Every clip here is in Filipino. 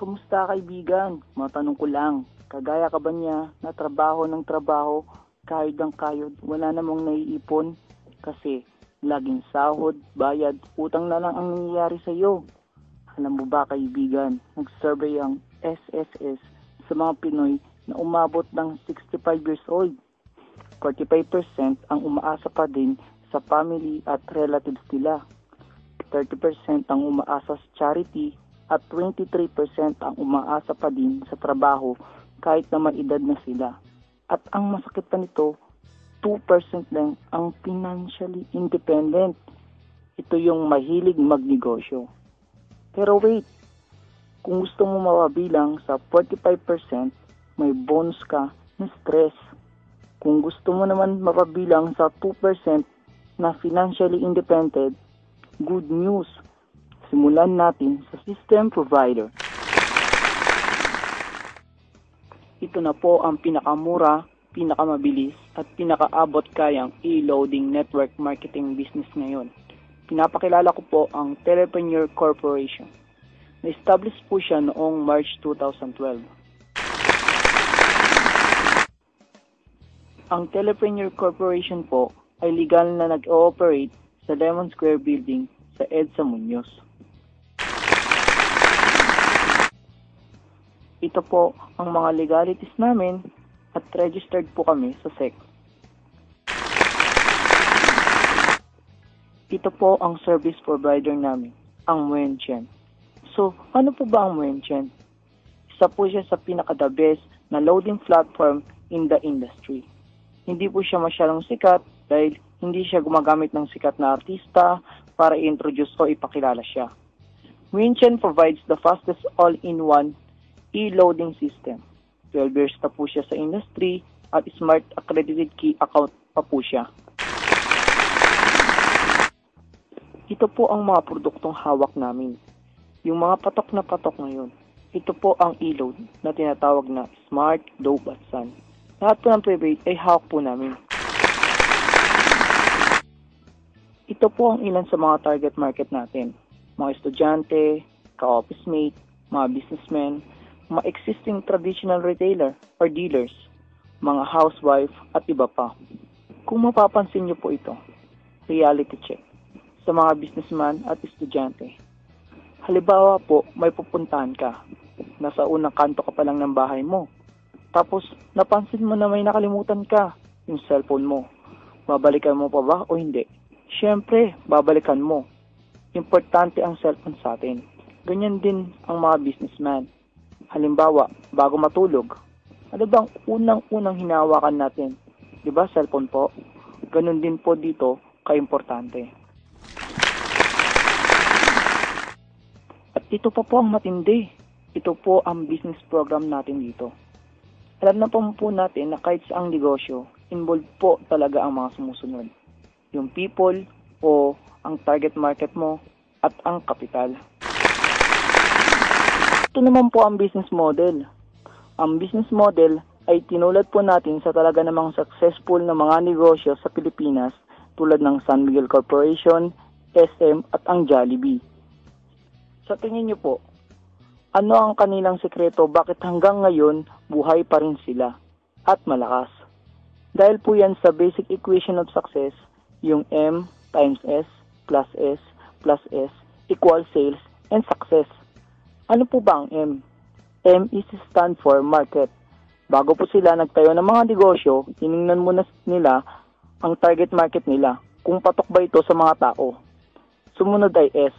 Kamusta kaibigan? Matanong ko lang, kagaya ka ba niya na trabaho ng trabaho, kayod ng kayod, wala namang naiipon? Kasi laging sahod, bayad, utang na lang ang nangyayari sa iyo. Alam mo ba kaibigan, nag-survey ang SSS sa mga Pinoy na umabot ng 65 years old. 45% ang umaasa pa din sa family at relatives nila. 30% ang umaasa sa charity at 23% ang umaasa pa din sa trabaho kahit na may edad na sila. At ang masakit pa nito, 2% lang ang financially independent. Ito yung mahilig magnegosyo. Pero wait, kung gusto mo mapabilang sa 45%, may bonus ka na stress. Kung gusto mo naman mapabilang sa 2% na financially independent, good news. Simulan natin sa system provider. Ito na po ang pinakamura, pinakamabilis at pinakaabot kayang e-loading network marketing business ngayon. Pinapakilala ko po ang Telepreneur Corporation. Na-establish po siya noong March 2012. Ang Telepreneur Corporation po ay legal na nag-ooperate sa Lemon Square Building sa EDSA Muñoz. Ito po ang mga legalities namin at registered po kami sa SEC. Ito po ang service provider namin, ang Wenchen. So, ano po ba ang Wenchen? Isa po siya sa pinaka-the best na loading platform in the industry. Hindi po siya masyadong sikat dahil hindi siya gumagamit ng sikat na artista para i-introduce o ipakilala siya. Wenchen provides the fastest all-in-one e-loading system. 12 years na po siya sa industry at smart accredited key account pa po siya. Ito po ang mga produktong hawak namin. Yung mga patok na patok ngayon. Ito po ang e-load na tinatawag na Smart, Dope at Sun. Lahat po ng private ay hawak po namin. Ito po ang ilan sa mga target market natin. Mga estudyante, ka-office mate, mga businessmen, mga existing traditional retailer or dealers, mga housewife at iba pa. Kung mapapansin niyo po ito, reality check sa mga businessman at estudyante. Halimbawa po, may pupuntahan ka. Nasa unang kanto ka pa lang ng bahay mo. Tapos, napansin mo na may nakalimutan ka, yung cellphone mo. Babalikan mo pa ba o hindi? Siyempre, babalikan mo. Importante ang cellphone sa atin. Ganyan din ang mga businessman. Halimbawa, bago matulog, ano bang unang-unang hinawakan natin? Diba, cellphone po? Ganun din po dito, kaimportante. At ito pa po ang matindi. Ito po ang business program natin dito. Alam na po natin na kahit sa ang negosyo, involved po talaga ang mga sumusunod. Yung people o ang target market mo at ang kapital. Ito naman po ang business model. Ang business model ay tinulad po natin sa talaga namang successful na mga negosyo sa Pilipinas tulad ng San Miguel Corporation, SM at ang Jollibee. Sa tingin niyo po, ano ang kanilang sekreto bakit hanggang ngayon buhay pa rin sila at malakas? Dahil po yan sa basic equation of success, yung M times S plus S plus S equals sales and success. Ano po ba ang M? M is stand for market. Bago po sila nagtayo ng mga negosyo, tiningnan muna nila ang target market nila, kung patok ba ito sa mga tao. Sumunod ay S.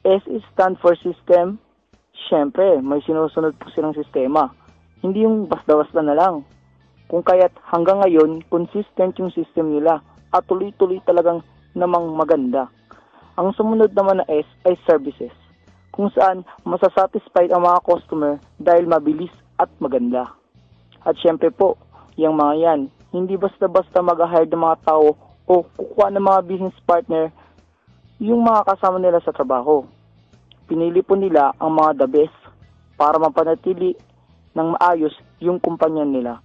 S is stand for system. Siyempre, may sinusunod po silang sistema. Hindi yung basta-basta na lang. Kung kaya't hanggang ngayon, consistent yung system nila at tuloy-tuloy talagang namang maganda. Ang sumunod naman na S ay services, kung saan masasatisfied ang mga customer dahil mabilis at maganda. At syempre po, yung mga yan, hindi basta-basta mag-hire ng mga tao o kukuha ng mga business partner yung mga kasama nila sa trabaho. Pinili po nila ang mga the best para mapanatili ng maayos yung kumpanya nila.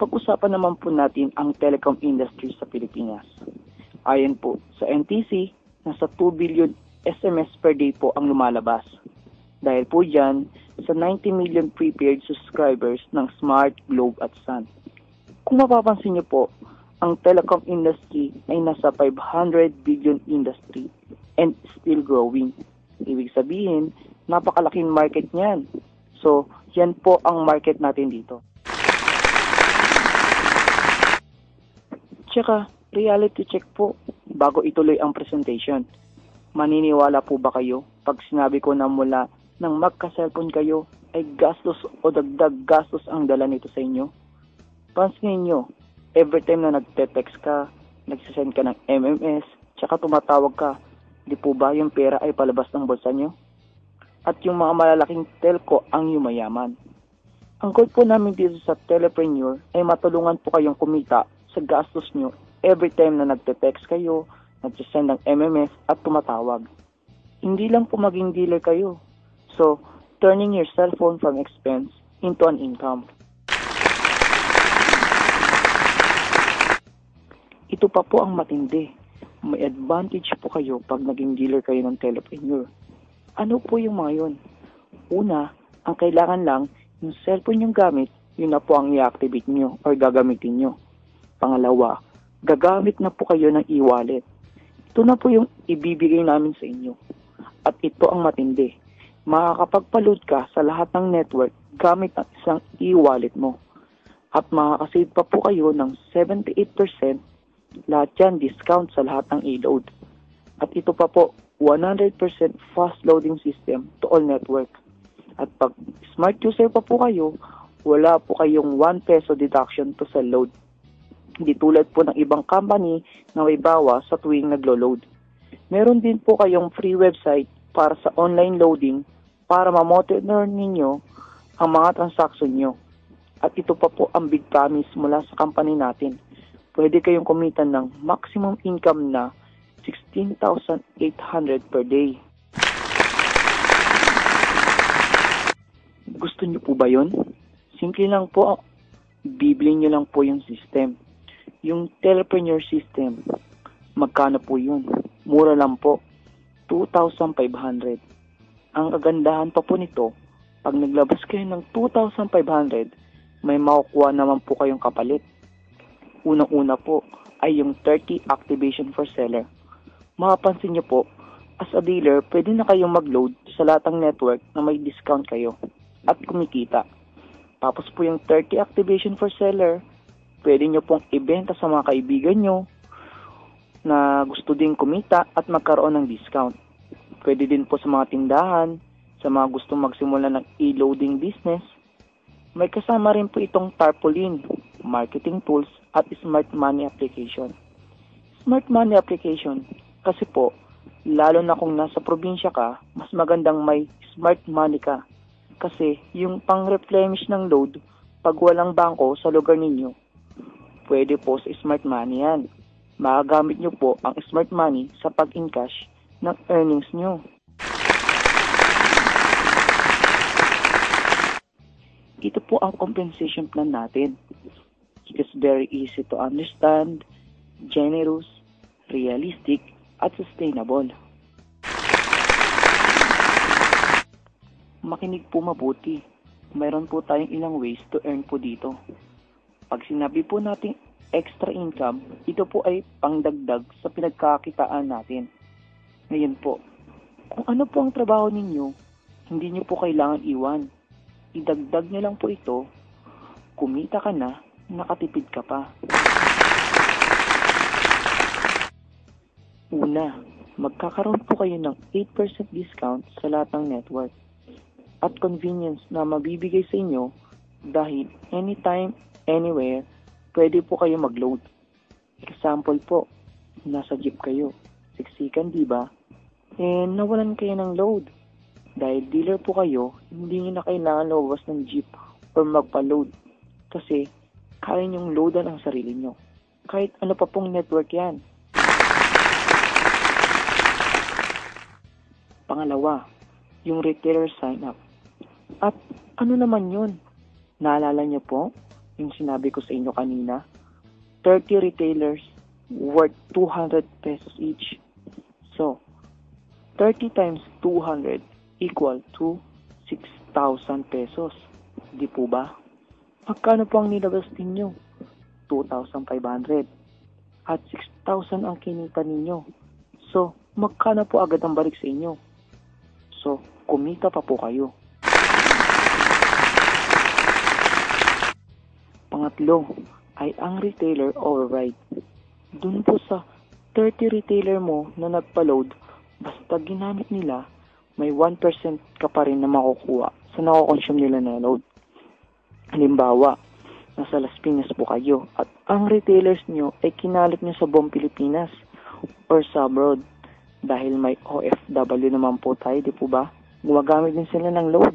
Pag-usapan naman po natin ang telecom industry sa Pilipinas. Ayon po sa NTC, nasa 2 billion SMS per day po ang lumalabas. Dahil po dyan sa 90 million prepaid subscribers ng Smart, Globe at Sun. Kung mapapansin niyo po, ang telecom industry ay nasa 500 billion industry and still growing. Ibig sabihin, napakalaking market niyan. So, yan po ang market natin dito. Tsaka, reality check po bago ituloy ang presentation. Maniniwala po ba kayo pag sinabi ko na mula nang magka-cellphone kayo ay gastos o dagdag gastos ang dala nito sa inyo? Pansinin nyo, every time na nagte-text ka, nagsisend ka ng MMS, tsaka tumatawag ka, di po ba yung pera ay palabas ng bulsa nyo? At yung mga malalaking telco ang yumayaman. Ang goal po namin dito sa Telepreneur ay matulungan po kayong kumita sa gastos nyo every time na nagte-text kayo, nagsisend ng MMS at tumatawag. Hindi lang po maging dealer kayo. So, turning your cellphone from expense into an income. Ito pa po ang matindi. May advantage po kayo pag naging dealer kayo ng Telepreneur. Ano po yung mga yun? Una, ang kailangan lang, yung cellphone yung gamit, yun na po ang i-activate nyo or gagamitin nyo. Pangalawa, gagamit na po kayo ng e-wallet. Ito na po yung ibibigay namin sa inyo. At ito ang matindi. Makakapagpa-load ka sa lahat ng network gamit ang isang e-wallet mo. At makakasave pa po kayo ng 78%. Lahat yan discount sa lahat ng e-load. At ito pa po, 100% fast loading system to all network. At pag smart user pa po kayo, wala po kayong 1 peso deduction to sa load. Hindi tulad po ng ibang company na may bawas sa tuwing naglo-load. Meron din po kayong free website para sa online loading para ma-monitor ninyo ang mga transaction nyo. At ito pa po ang big promise mula sa company natin. Pwede kayong kumita ng maximum income na 16,800 per day. Gusto niyo po ba yun? Simple lang po. Bibili niyo lang po yung system. Yung Telepreneur system. Magkano po yun? Mura lang po. 2,500. Ang kagandahan pa po nito, pag naglabas kayo ng 2,500, may makukuha naman po kayong kapalit. Unang-una po ay yung 30 activation for seller. Mapapansin niyo po, as a dealer, pwede na kayong mag-load sa lahat ng network na may discount kayo at kumikita. Tapos po yung 30 activation for seller, pwede nyo pong ibenta sa mga kaibigan nyo na gusto din kumita at magkaroon ng discount. Pwede din po sa mga tindahan, sa mga gustong magsimula ng e-loading business. May kasama rin po itong tarpaulin, marketing tools at smart money application. Smart money application kasi po, lalo na kung nasa probinsya ka, mas magandang may smart money ka. Kasi yung pang-replenish ng load, pag walang bangko sa lugar ninyo, pwede po sa smart money yan. Magagamit nyo po ang smart money sa pag-encash ng earnings nyo. Ito po ang compensation plan natin. It is very easy to understand, generous, realistic, at sustainable. Makinig po mabuti. Mayroon po tayong ilang ways to earn po dito. Pag sinabi po natin extra income, ito po ay pangdagdag sa pinagkakitaan natin. Ngayon po, kung ano po ang trabaho ninyo, hindi nyo po kailangan iwan. Idagdag nyo lang po ito, kumita ka na, nakatipid ka pa. Una, magkakaroon po kayo ng 8% discount sa lahat ng network at convenience na mabibigay sa inyo dahil anytime, anywhere, pwede po kayo mag-load. Example po, nasa jeep kayo, siksikan diba? And nawalan kayo ng load. Dahil dealer po kayo, hindi nyo na kailangan lumabas ng jeep or magpa-load kasi kaya nyong loadan ang sarili nyo. Kahit ano pa pong network yan. Pangalawa, yung retailer sign up. At ano naman yun? Naalala niyo po yung sinabi ko sa inyo kanina? 30 retailers worth 200 pesos each. So, 30 times 200 equal to 6,000 pesos. Di po ba? Magkano po ang nilabas ninyo? 2,500. At 6,000 ang kinita ninyo. So, magkano po agad ang balik sa inyo? So, kumita pa po kayo. Pangatlo ay ang retailer override. Dun po sa 30 retailer mo na nagpa-load, basta ginamit nila, may 1% ka pa rin na makukuha sa nakokonsume nila na load. Halimbawa, nasa Las Piñas po kayo at ang retailers nyo ay kinalit nyo sa buong Pilipinas or sa abroad. Dahil may OFW naman po tayo, di po ba? Gumagamit din sila ng load.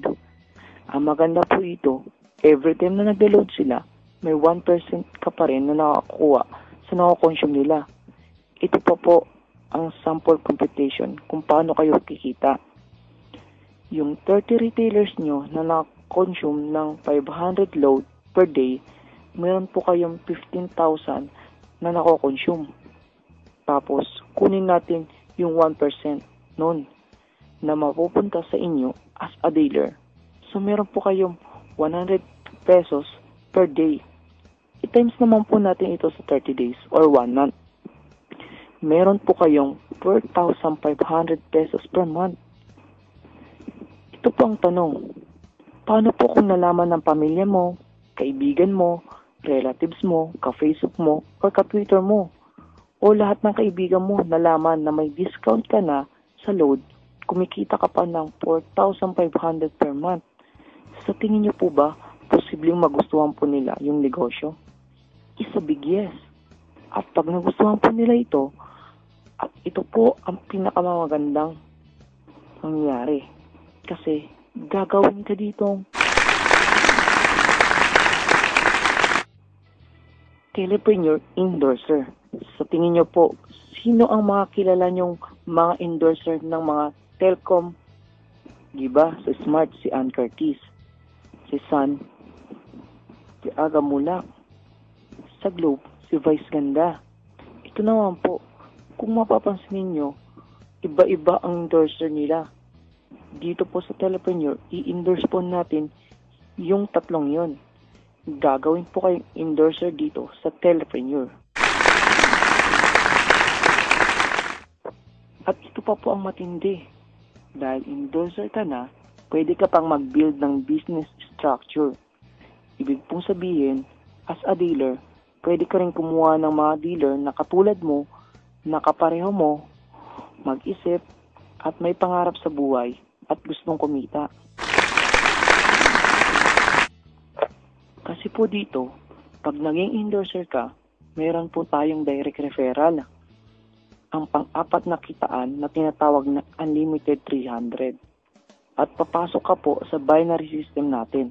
Ang maganda po ito, every time na nag-load sila, may 1% ka pa rin na nakakuha sa nakakonsume nila. Ito pa po ang sample computation kung paano kayo kikita. Yung 30 retailers nyo na nakakonsume ng 500 load per day, meron po kayong 15,000 na nakakonsume. Tapos, kunin natin yung 1% nun na mapupunta sa inyo as a dealer. So, meron po kayong 100 pesos per day. I-times naman po natin ito sa 30 days or 1 month. Meron po kayong 4,500 pesos per month. Ito po ang tanong. Paano po kung nalaman ng pamilya mo, kaibigan mo, relatives mo, ka-Facebook mo, or ka-Twitter mo? O lahat ng kaibigan mo nalaman na may discount ka na sa load, kumikita ka pa ng 4,500 per month. Sa tingin niyo po ba, posibleng magustuhan po nila yung negosyo? Is a big yes. At pag nagustuhan po nila ito, at ito po ang pinakamagandang mangyayari. Kasi gagawin ka ditong telepreneur endorser. Sa tingin nyo po, sino ang mga kilala nyong mga endorser ng mga Telcom? Diba? Sa Smart, si Ann Curtis. Si Sun, si Aga Mulak. Sa Globe, si Vice Ganda. Ito naman po, kung mapapansin ninyo, iba-iba ang endorser nila. Dito po sa Telepreneur, i-endorse po natin yung tatlong yon. Gagawin po kayong endorser dito sa Telepreneur. At ito pa po ang matindi. Dahil endorser ka na, pwede ka pang mag-build ng business structure. Ibig pong sabihin, as a dealer, pwede ka rin kumuha ng mga dealer na katulad mo, na kapareho mo, mag-isip, at may pangarap sa buhay, at gustong kumita. Kasi po dito, pag naging endorser ka, meron po tayong direct referral. Ang pang-apat na kitaan na tinatawag na Unlimited 300. At papasok ka po sa binary system natin.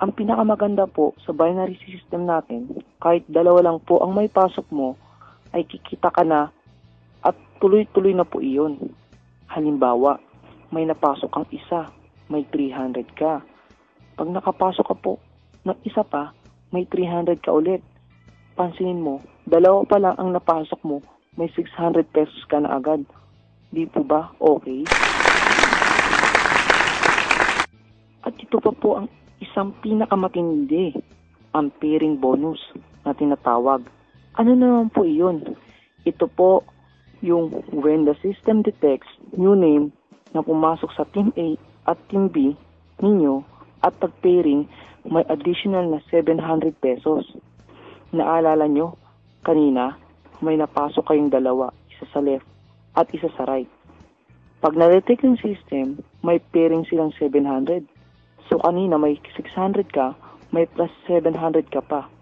Ang pinakamaganda po sa binary system natin, kahit dalawa lang po ang may pasok mo, ay kikita ka na at tuloy-tuloy na po iyon. Halimbawa, may napasok kang isa, may 300 ka. Pag nakapasok ka po ng isa pa, may 300 ka ulit. Pansinin mo, dalawa pa lang ang napasok mo, may 600 pesos ka na agad. Di po ba okay? At ito pa po ang isang pinakamatindi, ang pairing bonus na tinatawag. Ano naman po iyon? Ito po yung when the system detects new name na pumasok sa Team A at Team B ninyo at pag-pairing, may additional na 700 pesos. Naalala nyo, kanina, may napasok kayong dalawa, isa sa left at isa sa right. Pag na-detect yung system, may pairing silang 700. So kanina may 600 ka, may plus 700 ka pa.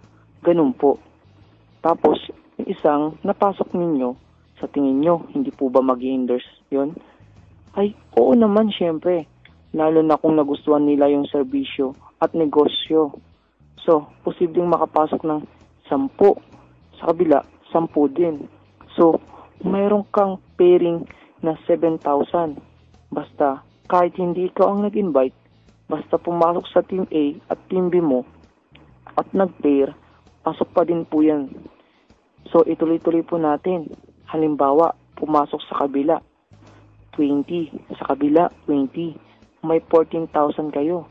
Ganun po. Tapos, yung isang napasok ninyo, sa tingin nyo, hindi po ba mag-endorse yun? Ay, oo naman syempre. Lalo na kung nagustuhan nila yung serbisyo at negosyo. So, posibleng makapasok ng 10. Sa kabila, 10 din. So, mayroon kang pairing na 7,000. Basta, kahit hindi ikaw ang nag-invite, basta pumasok sa Team A at Team B mo at nag-pair, pasok pa din po yan. So, ituloy-tuloy po natin. Halimbawa, pumasok sa kabila. 20. Sa kabila, 20. May 14,000 kayo.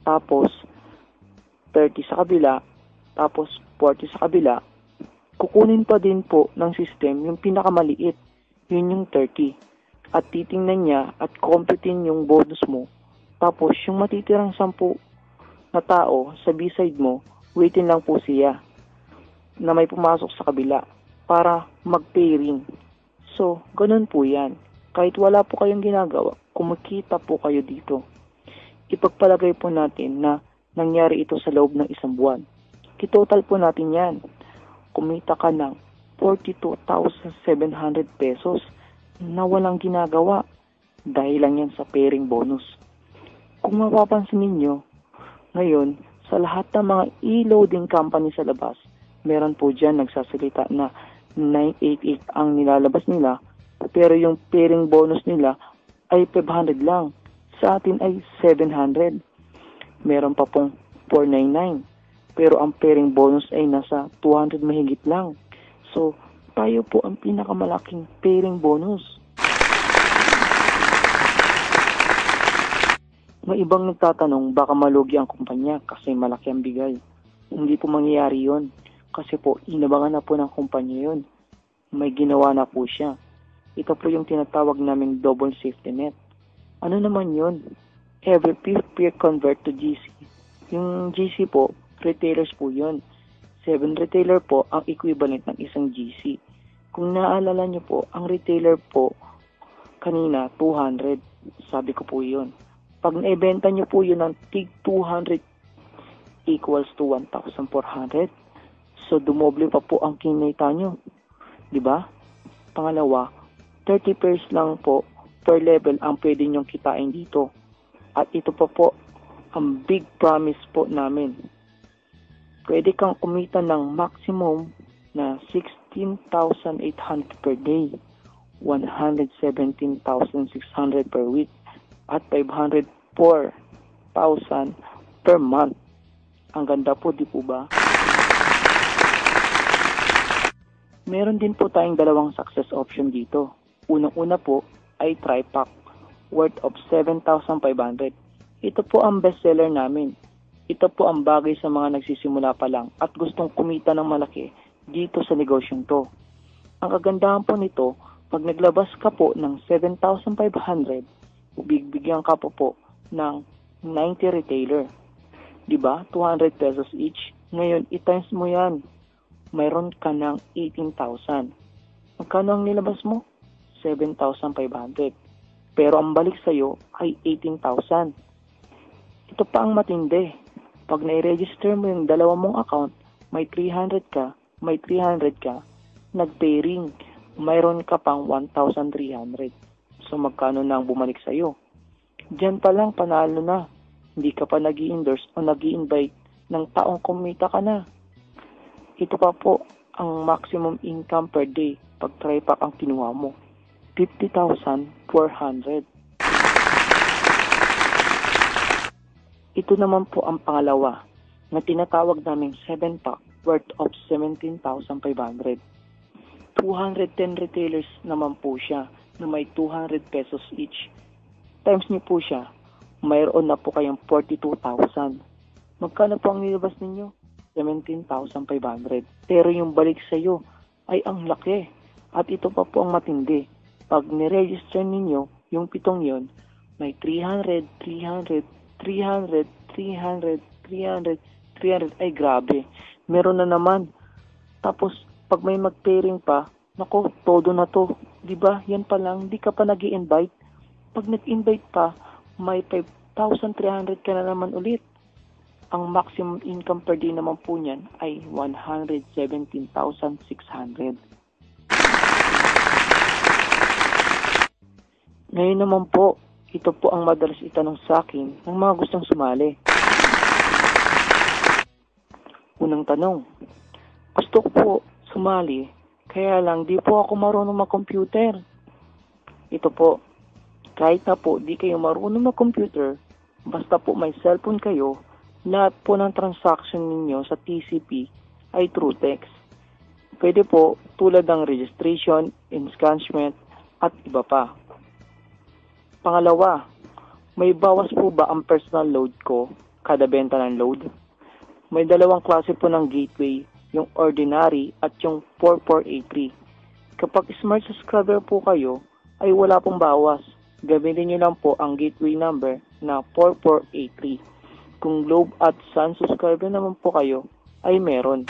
Tapos, 30 sa kabila, tapos 40 sa kabila. Kukunin pa din po ng system yung pinakamaliit. Yun yung 30. At titingnan niya at computin yung bonus mo. Tapos, yung matitirang 10 na tao sa B-side mo, waitin lang po siya na may pumasok sa kabila para mag-pairing. So, ganun po yan. Kahit wala po kayong ginagawa, kumikita po kayo dito. Ipagpalagay po natin na nangyari ito sa loob ng 1 buwan. Kitotal po natin yan. Kumita ka ng 42,700 pesos na walang ginagawa dahil lang yan sa pairing bonus. Kung mapapansin ninyo, ngayon, sa lahat ng mga e-loading company sa labas, meron po dyan nagsasalita na 988 ang nilalabas nila, pero yung pairing bonus nila ay 500 lang. Sa atin ay 700. Meron pa pong 499. Pero ang pairing bonus ay nasa 200 mahigit lang. So, tayo po ang pinakamalaking pairing bonus. May ibang nagtatanong baka malugi ang kumpanya kasi malaki ang bigay. Hindi po mangyayari yon. Kasi po, inabangan na po ng kumpanya yon. May ginawa na po siya. Ito po yung tinatawag naming double safety net. Ano naman yon? Every fifth convert to GC. Yung GC po, retailers po yun. 7 retailer po ang equivalent ng isang GC. Kung naaalala nyo po, ang retailer po kanina 200. Sabi ko po yun. Pag naibenta nyo po yun ng tig 200 equals to 1,400. So, dumoble pa po ang kinita nyo. Diba? Pangalawa, 30 pairs lang po per level ang pwede nyong kitain dito. At ito pa po ang big promise po namin. Pwede kang kumita ng maximum na 16,800 per day, 117,600 per week, at 504,000 per month. Ang ganda po, di po ba? Meron din po tayong dalawang success option dito. Unang-una po ay tri-pack worth of 7,500. Ito po ang bestseller namin. Ito po ang bagay sa mga nagsisimula pa lang at gustong kumita ng malaki dito sa negosyong to. Ang kagandahan po nito, pag naglabas ka po ng 7,500, bibigyan ka po ng 90 retailer. Diba? 200 pesos each. Ngayon, i-times mo yan. Mayroon ka ng 18,000. Magkano ang nilabas mo? 7,500. Pero ang balik sa'yo ay 18,000. Ito pa ang matindi. Pag na-register mo yung dalawa mong account, may 300 ka, nag-pairing, mayroon ka pang 1,300. So magkano na ang bumalik sa'yo? Diyan pa lang panalo na. Hindi ka pa nag-i-endorse o nag-i-invite ng taong kumita ka na. Ito pa po ang maximum income per day pag tri-pack ang kinuha mo. 50,400. Ito naman po ang pangalawa na tinatawag naming 7-pack worth of 17,500. 210 retailers naman po siya na may 200 pesos each. Times niyo po siya, mayroon na po kayong 42,000. Magkano po ang nilabas ninyo? 17,500. Pero yung balik sa iyo ay ang laki. At ito pa po ang matindi. Pag niregister ninyo yung 7 yon, may 300, 300, 300, 300, 300, 300. Ay grabe. Meron na naman. Tapos pag may mag-pairing pa, nako, todo na to. Diba? Yan pa lang, di ka pa nag-i-invite. Pag nag-invite pa, may 5,300 ka na naman ulit. Ang maximum income per day naman po niyan ay 117,600. Ngayon naman po, ito po ang madalas itanong sa akin ng mga gustong sumali. Unang tanong, gusto ko po sumali, kaya lang di po ako marunong mag-computer. Ito po, kahit na po di kayo marunong mag-computer, basta po may cellphone kayo, lahat po ng transaction ninyo sa TCP ay through text. Pwede po tulad ng registration, enscancement, at iba pa. Pangalawa, may bawas po ba ang personal load ko kada benta ng load? May dalawang klase po ng gateway, yung ordinary at yung 4483. Kapag smart subscriber po kayo, ay wala pong bawas. Gamitin nyo lang po ang gateway number na 4483. Kung Globe at Sun subscriber naman po kayo, ay meron.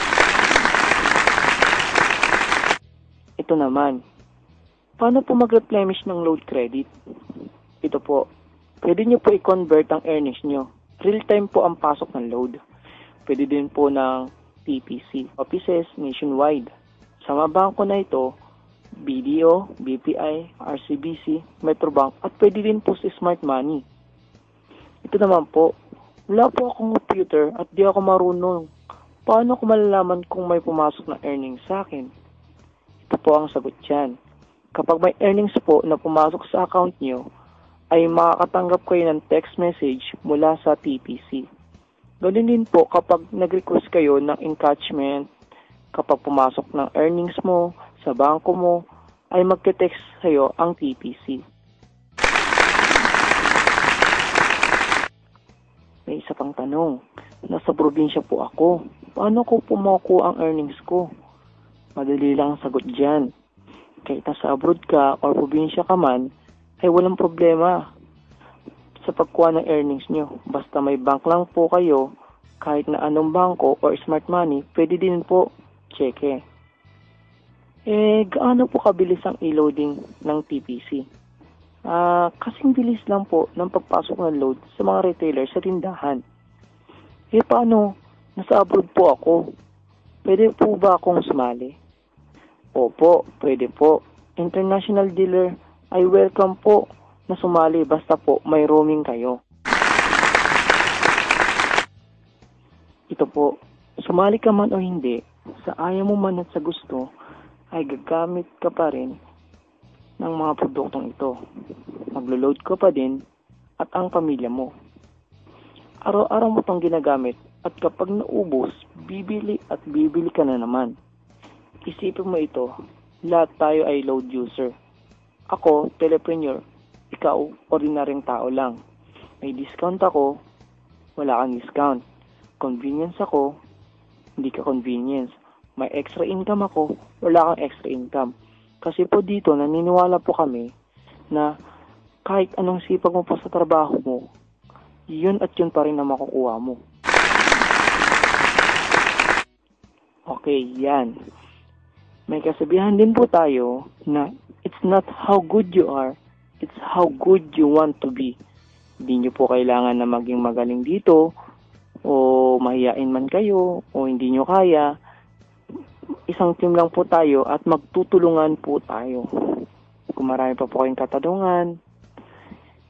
Ito naman, paano po mag-replenish ng load credit? Ito po, pwede nyo po i-convert ang earnings nyo. Real-time po ang pasok ng load. Pwede din po ng TPC, offices nationwide. Sa mga bangko na ito, BDO, BPI, RCBC, Metrobank, at pwede din po sa Smart Money. Ito naman po, wala po akong computer at di ako marunong. Paano ko malalaman kung may pumasok na earnings sa akin? Ito po ang sagot dyan. Kapag may earnings po na pumasok sa account nyo, ay makakatanggap kayo ng text message mula sa TPC. Ganun din po kapag nag-request kayo ng encashment, kapag pumasok ng earnings mo sa bangko mo, ay magte-text sa'yo ang TPC. May isa pang tanong, nasa probinsya po ako. Paano ko makukuha ang earnings ko? Madali lang ang sagot dyan. Kahit nasa abroad ka o probinsya ka man, ay walang problema sa pagkuha ng earnings nyo. Basta may bank lang po kayo, kahit na anong bangko or smart money, pwede din po cheque. Gaano po kabilis ang e-loading ng TPC? Kasing bilis lang po ng pagpasok ng load sa mga retailer sa tindahan. Paano? Nasa abroad po ako. Pwede po ba akong sumali? Opo, pwede po. International dealer ay welcome po na sumali basta po may roaming kayo. Ito po, sumali ka man o hindi, sa ayaw mo man at sa gusto, ay gagamit ka pa rin ng mga produktong ito. Maglo-load ka pa din at ang pamilya mo. Araw-araw mo itong ginagamit at kapag naubos, bibili at bibili ka na naman. Isipin mo ito, lahat tayo ay load user. Ako, telepreneur, ikaw, ordinaryong tao lang. May discount ako, wala kang discount. Convenience ako, hindi ka convenience. May extra income ako, wala kang extra income. Kasi po dito, naniniwala po kami na kahit anong sipag mo pa sa trabaho mo, yun at yun pa rin na makukuha mo. Okay, yan. May kasabihan din po tayo na it's not how good you are, it's how good you want to be. Hindi nyo po kailangan na maging magaling dito o mahiyain man kayo o hindi nyo kaya. Isang team lang po tayo at magtutulungan po tayo. Kung marami pa po kayong katanungan,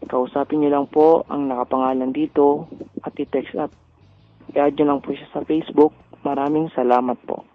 kausapin nyo lang po ang nakapangalan dito at i-text at i-add nyo lang po siya sa Facebook. Maraming salamat po.